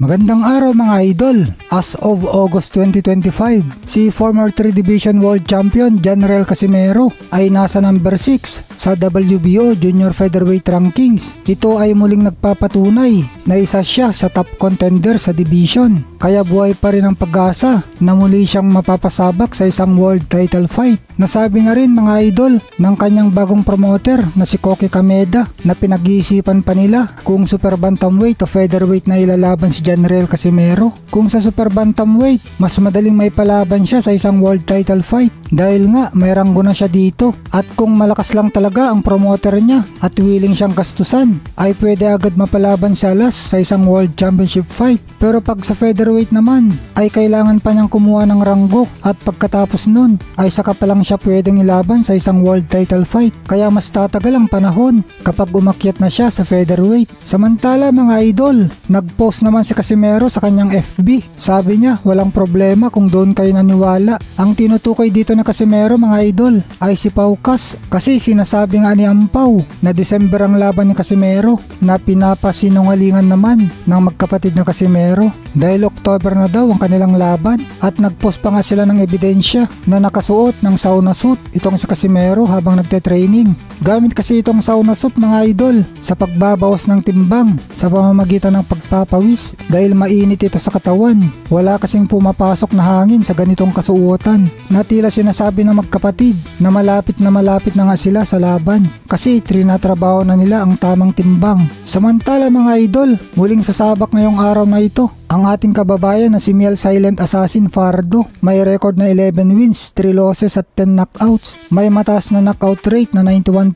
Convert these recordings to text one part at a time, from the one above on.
Magandang araw mga idol. As of August 2025, si former 3 Division World Champion General Casimero ay nasa number 6 sa WBO Junior Featherweight Rankings. Ito ay muling nagpapatunay na isa siya sa top contender sa division. Kaya buhay pa rin ang pag-asa na muli siyang mapapasabak sa isang world title fight. Nasabi na rin mga idol ng kanyang bagong promoter na si Koki Kameda na pinag-iisipan pa nila kung super bantamweight o featherweight na ilalaban si General Casimero. Kung sa super bantamweight, mas madaling may palaban siya sa isang world title fight dahil nga may ranggo na siya dito, at kung malakas lang talaga ang promoter niya at willing siyang gastusan ay pwede agad mapalaban si Alas sa isang world championship fight. Pero pag sa featherweight naman ay kailangan pa niyang kumuha ng ranggo at pagkatapos nun ay saka pa lang siya pwedeng ilaban sa isang world title fight, kaya mas tatagal ang panahon kapag umakyat na siya sa featherweight. Samantala mga idol, nagpost naman si Casimero sa kanyang FB. Sabi niya walang problema kung doon kayo naniwala. Ang tinutukoy dito na Casimero mga idol ay si Paukas, kasi sinasabi nga ni Ampaw na December ang laban ni Casimero na pinapasinungalingan naman ng magkapatid na Casimero dahil October na daw ang kanilang laban, at nagpost pa nga sila ng ebidensya na nakasuot ng sauna suit itong si Casimero habang nagte-training. Gamit kasi itong sauna suit mga idol sa pagbabawas ng timbang sa pamamagitan ng pagpapawis dahil mainit ito sa katawan. Wala kasing pumapasok na hangin sa ganitong kasuotan na tila sinasabi ng magkapatid na malapit na nga sila sa laban kasi trinatrabaho na nila ang tamang timbang. Samantala mga idol, muling sasabak ngayong araw na ito ang ating kababayan na si Miel Silent Assassin Fardo. May record na 11 wins, 3 losses at 10 knockouts. May mataas na knockout rate na 91%.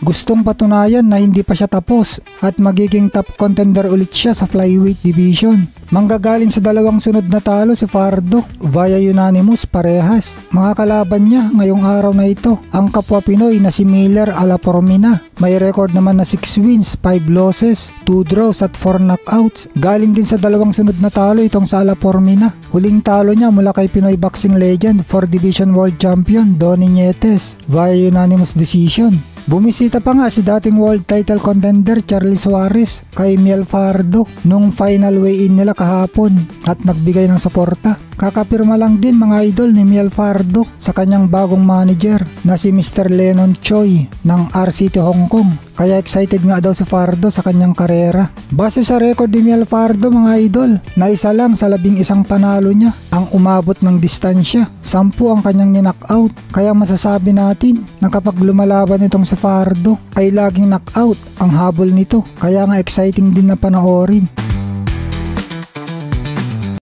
Gustong patunayan na hindi pa siya tapos at magiging top contender ulit siya sa flyweight division. Manggagaling sa dalawang sunod na talo si Fardo via unanimous parehas. Mga kalaban niya ngayong araw na ito ang kapwa Pinoy na si Miller Alapormina. May record naman na 6 wins, 5 losses, 2 draws at 4 knockouts. Galing din sa dalawang sunod na talo itong sa Alapormina. Huling talo niya mula kay Pinoy boxing legend 4 Division World Champion Donnie Nietes via unanimous decision. Bumisita pa nga si dating world title contender Charlie Suarez kay Miel Fardo nung final weigh-in nila kahapon at nagbigay ng suporta. Kakapirma lang din mga idol ni Miel Fardo sa kanyang bagong manager na si Mr. Lennon Choi ng RCT Hong Kong. Kaya excited nga daw si Fardo sa kanyang karera. Base sa record ni Miel Fardo mga idol, na isa lang sa 11 panalo niya ang umabot ng distansya. 10 ang kanyang ni-knockout. Kaya masasabi natin na kapag lumalaban itong si Fardo ay laging knockout ang habol nito. Kaya nga exciting din na panoorin.